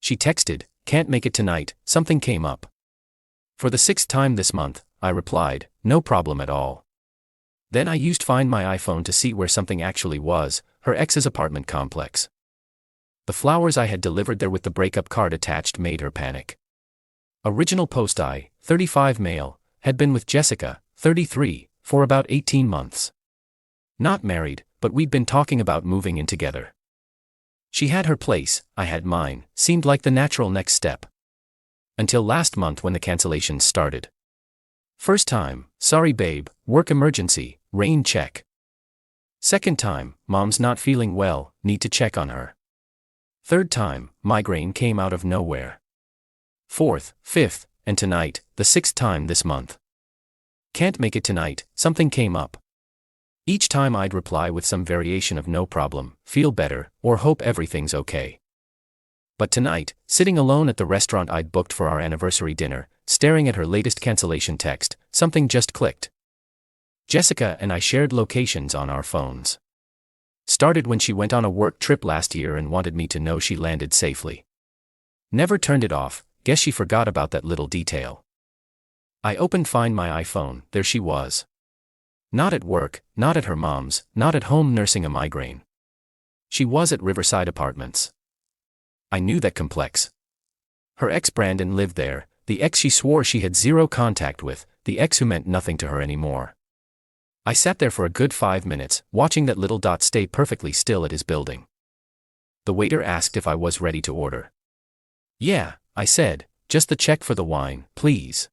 She texted, "Can't make it tonight, something came up." For the 6th time this month, I replied, "No problem at all." Then I used Find My iPhone to see where something actually was, her ex's apartment complex. The flowers I had delivered there with the breakup card attached made her panic. Original post: I, 35 male, had been with Jessica, 33, for about 18 months. Not married, but we'd been talking about moving in together. She had her place, I had mine, seemed like the natural next step. Until last month when the cancellations started. First time, "Sorry babe, work emergency, rain check." Second time, "Mom's not feeling well, need to check on her." Third time, "Migraine came out of nowhere." Fourth, fifth, and tonight, the 6th time this month. "Can't make it tonight, something came up." Each time I'd reply with some variation of "no problem, feel better," or "hope everything's okay." But tonight, sitting alone at the restaurant I'd booked for our anniversary dinner, staring at her latest cancellation text, something just clicked. Jessica and I shared locations on our phones. Started when she went on a work trip last year and wanted me to know she landed safely. Never turned it off, guess she forgot about that little detail. I opened Find My iPhone, there she was. Not at work, not at her mom's, not at home nursing a migraine. She was at Riverside Apartments. I knew that complex. Her ex Brandon lived there, the ex she swore she had zero contact with, the ex who meant nothing to her anymore. I sat there for a good 5 minutes, watching that little dot stay perfectly still at his building. The waiter asked if I was ready to order. "Yeah," I said, "just the check for the wine, please."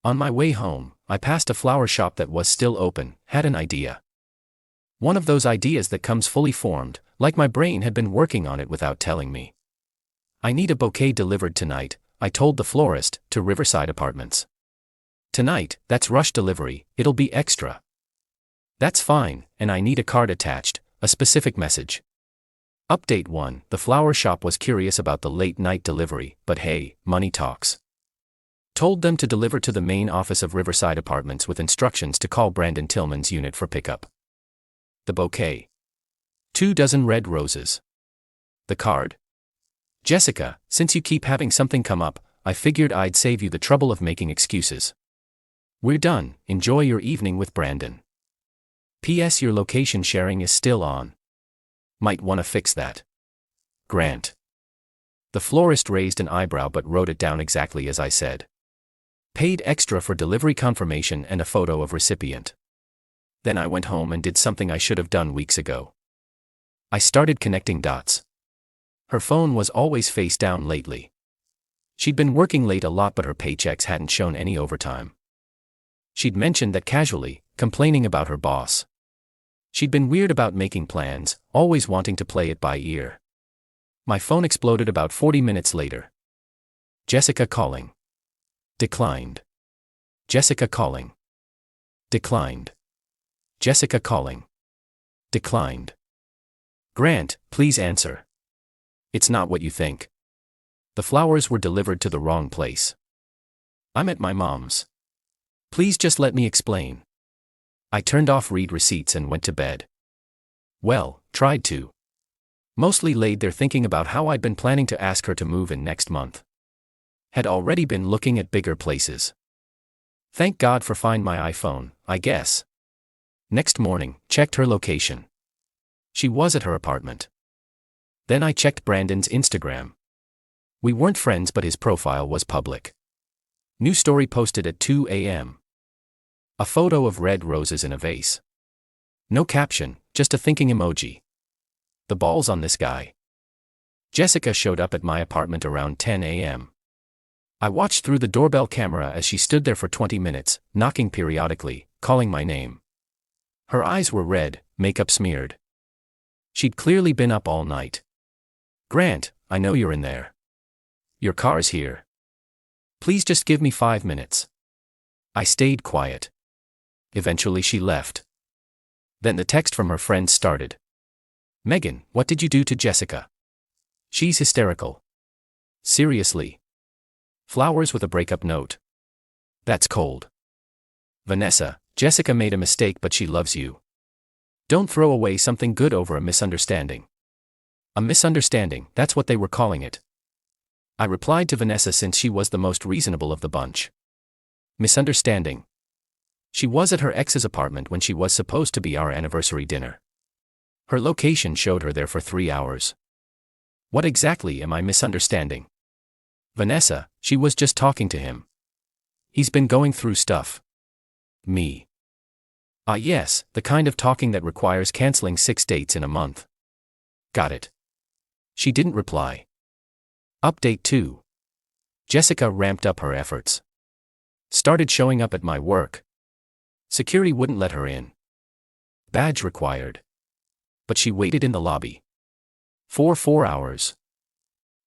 On my way home, I passed a flower shop that was still open, had an idea. One of those ideas that comes fully formed, like my brain had been working on it without telling me. "I need a bouquet delivered tonight," I told the florist, to Riverside Apartments. "Tonight, that's rush delivery, it'll be extra." "That's fine, and I need a card attached, a specific message." Update 1: The flower shop was curious about the late-night delivery, but hey, money talks. Told them to deliver to the main office of Riverside Apartments with instructions to call Brandon Tillman's unit for pickup. The bouquet: 2 dozen red roses. The card: "Jessica, since you keep having something come up, I figured I'd save you the trouble of making excuses. We're done, enjoy your evening with Brandon. P.S. Your location sharing is still on. Might wanna fix that. Grant." The florist raised an eyebrow but wrote it down exactly as I said. Paid extra for delivery confirmation and a photo of recipient. Then I went home and did something I should have done weeks ago. I started connecting dots. Her phone was always face down lately. She'd been working late a lot but her paychecks hadn't shown any overtime. She'd mentioned that casually, complaining about her boss. She'd been weird about making plans, always wanting to play it by ear. My phone exploded about 40 minutes later. "Jessica calling. Declined. Jessica calling. Declined. Jessica calling. Declined. Grant, please answer. It's not what you think. The flowers were delivered to the wrong place. I'm at my mom's. Please just let me explain." I turned off read receipts and went to bed. Well, tried to. Mostly laid there thinking about how I'd been planning to ask her to move in next month. Had already been looking at bigger places. Thank God for Find My iPhone, I guess. Next morning, checked her location. She was at her apartment. Then I checked Brandon's Instagram. We weren't friends but his profile was public. New story posted at 2 a.m. A photo of red roses in a vase. No caption, just a thinking emoji. The balls on this guy. Jessica showed up at my apartment around 10 a.m. I watched through the doorbell camera as she stood there for 20 minutes, knocking periodically, calling my name. Her eyes were red, makeup smeared. She'd clearly been up all night. "Grant, I know you're in there. Your car's here. Please just give me 5 minutes." I stayed quiet. Eventually she left. Then the text from her friend started. "Megan, what did you do to Jessica? She's hysterical. Seriously. Flowers with a breakup note. That's cold. Vanessa, Jessica made a mistake but she loves you. Don't throw away something good over a misunderstanding." A misunderstanding, that's what they were calling it. I replied to Vanessa since she was the most reasonable of the bunch. Misunderstanding. She was at her ex's apartment when she was supposed to be our anniversary dinner. Her location showed her there for 3 hours. What exactly am I misunderstanding? Vanessa, she was just talking to him. He's been going through stuff. Me. Ah yes, the kind of talking that requires canceling 6 dates in a month. Got it. She didn't reply. Update 2. Jessica ramped up her efforts. Started showing up at my work. Security wouldn't let her in. Badge required. But she waited in the lobby. For 4 hours.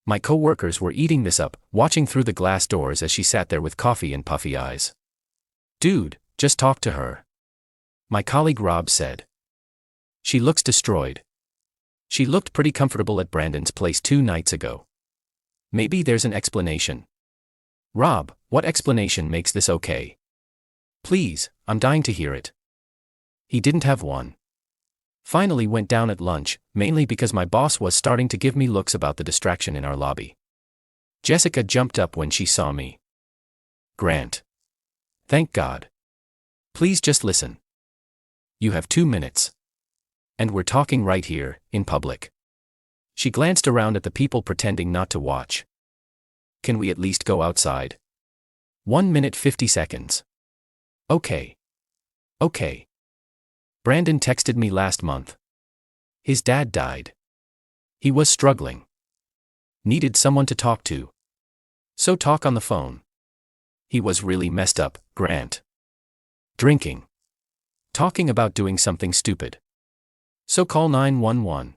My co-workers were eating this up, watching through the glass doors as she sat there with coffee and puffy eyes. Dude, just talk to her. My colleague Rob said. She looks destroyed. She looked pretty comfortable at Brandon's place 2 nights ago. Maybe there's an explanation. Rob, what explanation makes this okay? Please, I'm dying to hear it. He didn't have one. Finally went down at lunch, mainly because my boss was starting to give me looks about the distraction in our lobby. Jessica jumped up when she saw me. Grant. Thank God. Please just listen. You have 2 minutes. And we're talking right here, in public. She glanced around at the people pretending not to watch. Can we at least go outside? 1 minute 50 seconds. Okay. Okay. Brandon texted me last month. His dad died. He was struggling. Needed someone to talk to. So talk on the phone. He was really messed up, Grant. Drinking. Talking about doing something stupid. So call 911.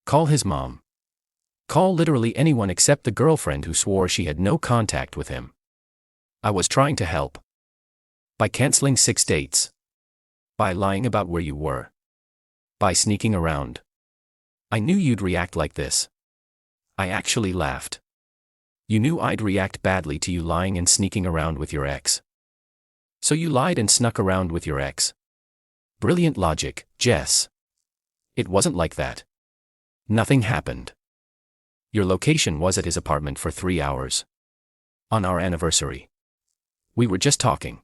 Call his mom. Call literally anyone except the girlfriend who swore she had no contact with him. I was trying to help. By canceling 6 dates. By lying about where you were. By sneaking around. I knew you'd react like this. I actually laughed. You knew I'd react badly to you lying and sneaking around with your ex. So you lied and snuck around with your ex. Brilliant logic, Jess. It wasn't like that. Nothing happened. Your location was at his apartment for 3 hours. On our anniversary. We were just talking.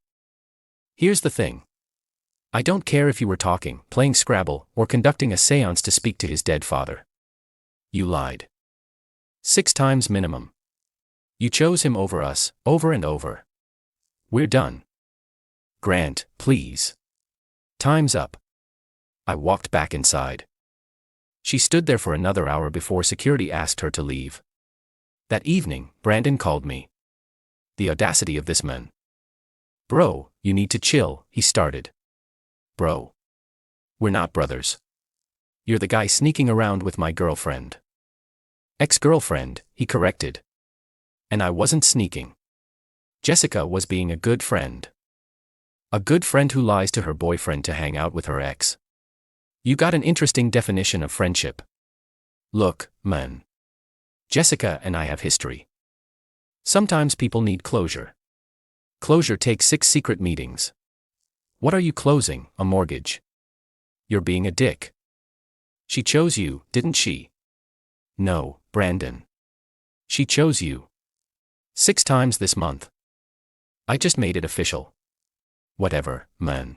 Here's the thing. I don't care if you were talking, playing Scrabble, or conducting a séance to speak to his dead father. You lied. 6 times minimum. You chose him over us, over and over. We're done. Grant, please. Time's up. I walked back inside. She stood there for another hour before security asked her to leave. That evening, Brandon called me. The audacity of this man. Bro, you need to chill, he started. Bro. We're not brothers. You're the guy sneaking around with my girlfriend. Ex-girlfriend, he corrected. And I wasn't sneaking. Jessica was being a good friend. A good friend who lies to her boyfriend to hang out with her ex. You got an interesting definition of friendship. Look, man. Jessica and I have history. Sometimes people need closure. Closure takes 6 secret meetings. What are you closing, a mortgage? You're being a dick. She chose you, didn't she? No, Brandon. She chose you. 6 times this month. I just made it official. Whatever, man.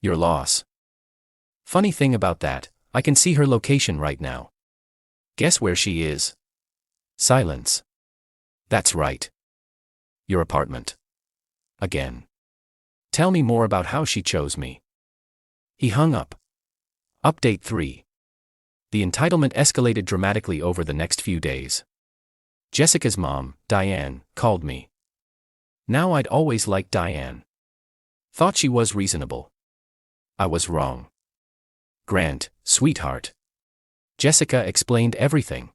Your loss. Funny thing about that, I can see her location right now. Guess where she is? Silence. That's right. Your apartment. Again. Tell me more about how she chose me. He hung up. Update 3. The entitlement escalated dramatically over the next few days. Jessica's mom, Diane, called me. Now I'd always liked Diane. Thought she was reasonable. I was wrong. Grant, sweetheart. Jessica explained everything.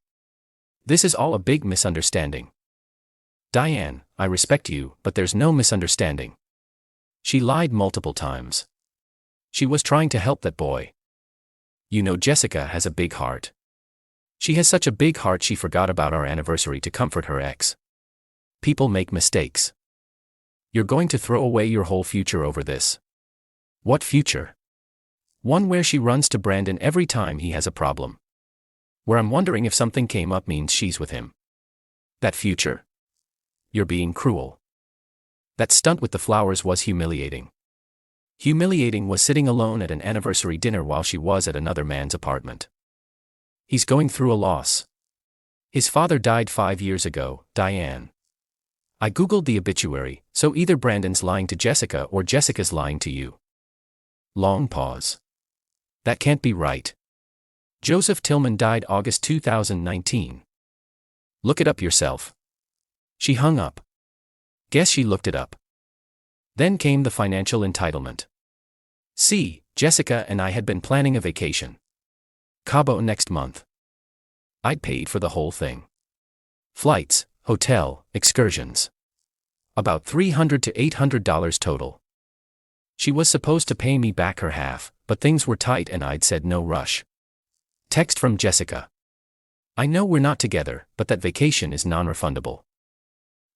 This is all a big misunderstanding. Diane, I respect you, but there's no misunderstanding. She lied multiple times. She was trying to help that boy. You know Jessica has a big heart. She has such a big heart she forgot about our anniversary to comfort her ex. People make mistakes. You're going to throw away your whole future over this. What future? One where she runs to Brandon every time he has a problem. Where I'm wondering if something came up means she's with him. That future. You're being cruel. That stunt with the flowers was humiliating. Humiliating was sitting alone at an anniversary dinner while she was at another man's apartment. He's going through a loss. His father died 5 years ago, Diane. I googled the obituary, so either Brandon's lying to Jessica or Jessica's lying to you. Long pause. That can't be right. Joseph Tillman died August 2019. Look it up yourself. She hung up. Guess she looked it up. Then came the financial entitlement. See, Jessica and I had been planning a vacation. Cabo next month. I'd paid for the whole thing. Flights, hotel, excursions. About $300 to $800 total. She was supposed to pay me back her half, but things were tight and I'd said no rush. Text from Jessica. I know we're not together, but that vacation is non-refundable.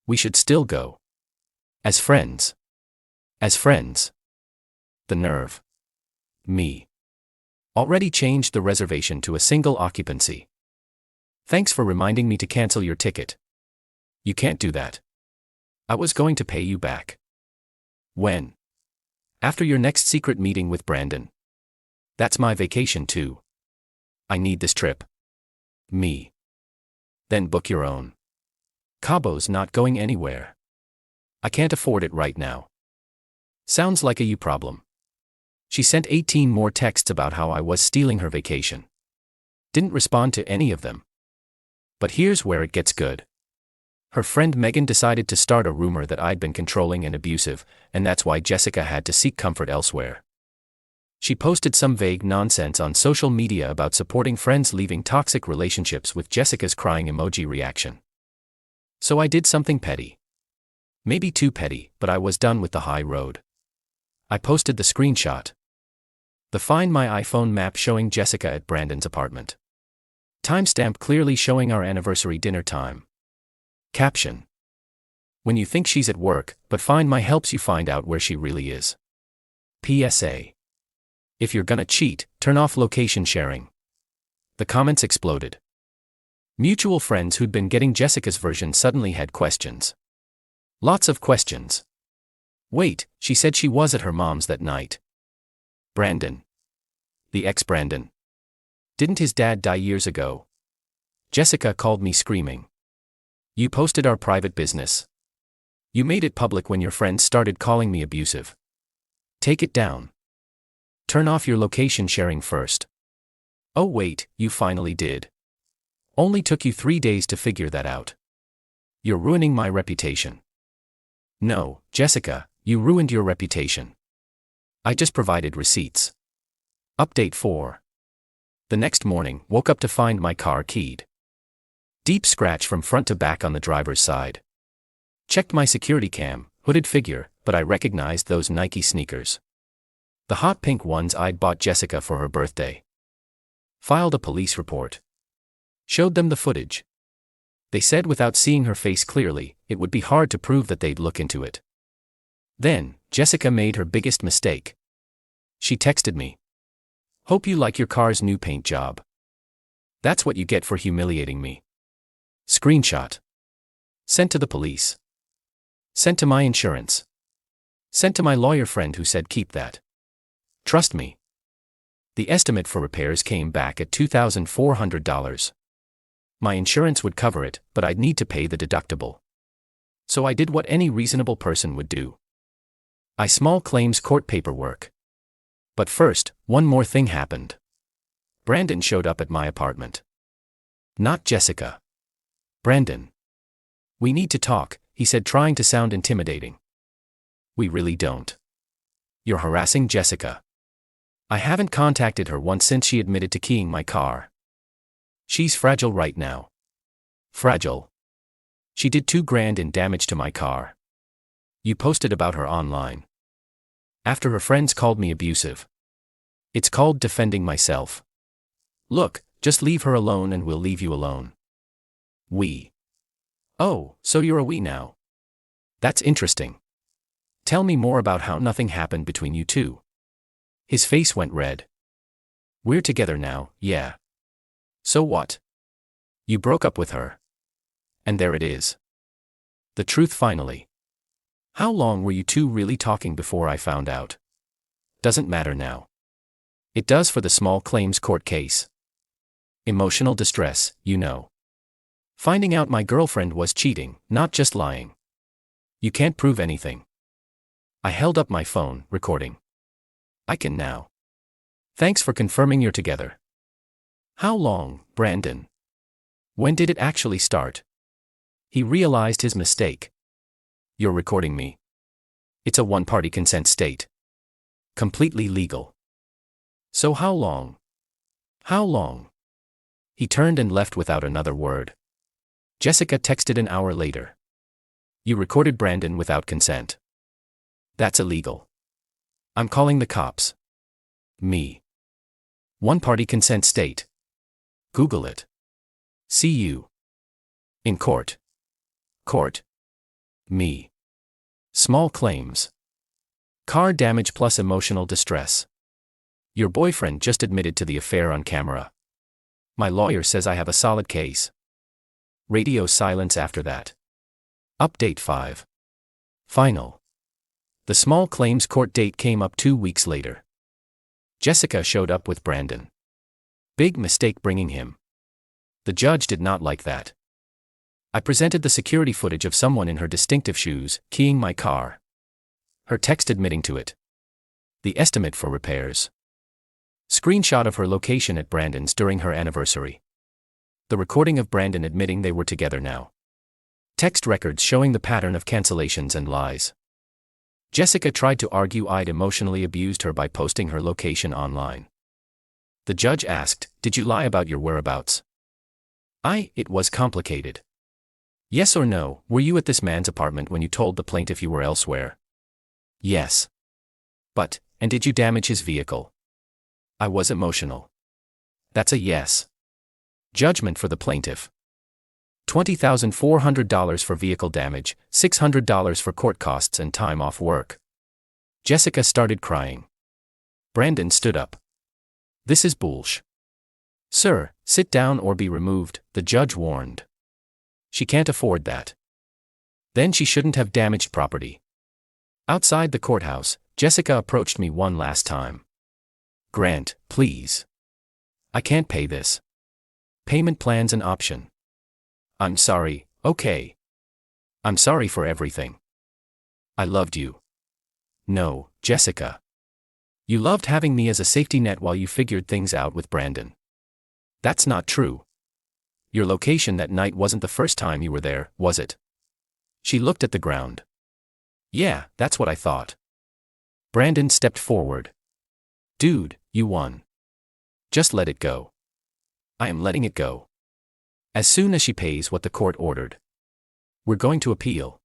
We should still go. As friends. As friends. The nerve. Me. Already changed the reservation to a single occupancy. Thanks for reminding me to cancel your ticket. You can't do that. I was going to pay you back. When? After your next secret meeting with Brandon. That's my vacation too. I need this trip. Me. Then book your own. Cabo's not going anywhere. I can't afford it right now. Sounds like a you problem. She sent 18 more texts about how I was stealing her vacation. Didn't respond to any of them. But here's where it gets good. Her friend Megan decided to start a rumor that I'd been controlling and abusive, and that's why Jessica had to seek comfort elsewhere. She posted some vague nonsense on social media about supporting friends leaving toxic relationships with Jessica's crying emoji reaction. So I did something petty. Maybe too petty, but I was done with the high road. I posted the screenshot. The Find My iPhone map showing Jessica at Brandon's apartment. Timestamp clearly showing our anniversary dinner time. Caption. When you think she's at work, but Find My helps you find out where she really is. PSA. If you're gonna cheat, turn off location sharing. The comments exploded. Mutual friends who'd been getting Jessica's version suddenly had questions. Lots of questions. Wait, she said she was at her mom's that night. Brandon. The ex-Brandon. Didn't his dad die years ago? Jessica called me screaming. You posted our private business. You made it public when your friends started calling me abusive. Take it down. Turn off your location sharing first. Oh wait, you finally did. Only took you 3 days to figure that out. You're ruining my reputation. No, Jessica, you ruined your reputation. I just provided receipts. Update 4. The next morning, woke up to find my car keyed. Deep scratch from front to back on the driver's side. Checked my security cam, hooded figure, but I recognized those Nike sneakers. The hot pink ones I'd bought Jessica for her birthday. Filed a police report. Showed them the footage. They said without seeing her face clearly, it would be hard to prove that they'd look into it. Then, Jessica made her biggest mistake. She texted me. Hope you like your car's new paint job. That's what you get for humiliating me. Screenshot. Sent to the police. Sent to my insurance. Sent to my lawyer friend who said keep that. Trust me. The estimate for repairs came back at $2,400. My insurance would cover it, but I'd need to pay the deductible. So I did what any reasonable person would do. I small claims court paperwork. But first, one more thing happened. Brandon showed up at my apartment. Not Jessica. Brandon. We need to talk, he said, trying to sound intimidating. We really don't. You're harassing Jessica. I haven't contacted her once since she admitted to keying my car. She's fragile right now. Fragile. She did $2,000 in damage to my car. You posted about her online. After her friends called me abusive. It's called defending myself. Look, just leave her alone and we'll leave you alone. We. Oh, so you're a we now. That's interesting. Tell me more about how nothing happened between you two. His face went red. We're together now, yeah. So what? You broke up with her. And there it is. The truth finally. How long were you two really talking before I found out? Doesn't matter now. It does for the small claims court case. Emotional distress, you know. Finding out my girlfriend was cheating, not just lying. You can't prove anything. I held up my phone, recording. I can now. Thanks for confirming you're together. How long, Brandon? When did it actually start? He realized his mistake. You're recording me. It's a one-party consent state. Completely legal. So how long? How long? He turned and left without another word. Jessica texted an hour later. You recorded Brandon without consent. That's illegal. I'm calling the cops. Me. One-party consent state. Google it. See you. In court. Court. Me. Small claims. Car damage plus emotional distress. Your boyfriend just admitted to the affair on camera. My lawyer says I have a solid case. Radio silence after that. Update 5. Final. The small claims court date came up 2 weeks later. Jessica showed up with Brandon. Big mistake bringing him. The judge did not like that. I presented the security footage of someone in her distinctive shoes, keying my car. Her text admitting to it. The estimate for repairs. Screenshot of her location at Brandon's during her anniversary. The recording of Brandon admitting they were together now. Text records showing the pattern of cancellations and lies. Jessica tried to argue I'd emotionally abused her by posting her location online. The judge asked, "Did you lie about your whereabouts?" It was complicated. Yes or no, were you at this man's apartment when you told the plaintiff you were elsewhere? Yes. But, and did you damage his vehicle? I was emotional. That's a yes. Judgment for the plaintiff. $20,400 for vehicle damage, $600 for court costs and time off work. Jessica started crying. Brandon stood up. This is bullsh. Sir, sit down or be removed, the judge warned. She can't afford that. Then she shouldn't have damaged property. Outside the courthouse, Jessica approached me one last time. Grant, please. I can't pay this. Payment plan's an option. I'm sorry, okay. I'm sorry for everything. I loved you. No, Jessica. You loved having me as a safety net while you figured things out with Brandon. That's not true. Your location that night wasn't the first time you were there, was it? She looked at the ground. Yeah, that's what I thought. Brandon stepped forward. Dude, you won. Just let it go. I am letting it go. As soon as she pays what the court ordered. We're going to appeal.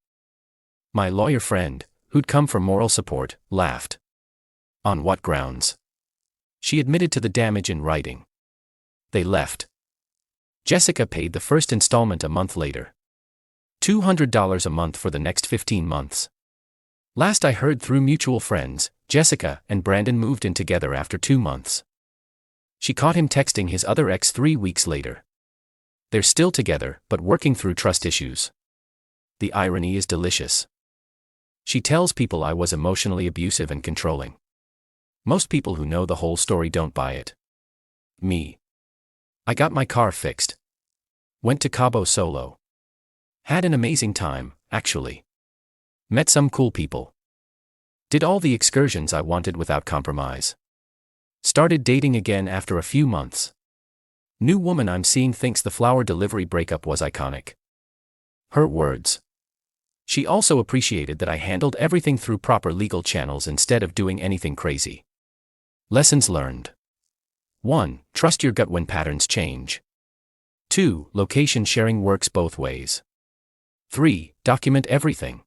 My lawyer friend, who'd come for moral support, laughed. On what grounds? She admitted to the damage in writing. They left. Jessica paid the first installment a month later. $200 a month for the next 15 months. Last I heard through mutual friends, Jessica and Brandon moved in together after 2 months. She caught him texting his other ex 3 weeks later. They're still together, but working through trust issues. The irony is delicious. She tells people I was emotionally abusive and controlling. Most people who know the whole story don't buy it. Me. I got my car fixed. Went to Cabo solo. Had an amazing time, actually. Met some cool people. Did all the excursions I wanted without compromise. Started dating again after a few months. New woman I'm seeing thinks the flower delivery breakup was iconic. Her words. She also appreciated that I handled everything through proper legal channels instead of doing anything crazy. Lessons learned. 1. Trust your gut when patterns change. 2. Location sharing works both ways. 3. Document everything.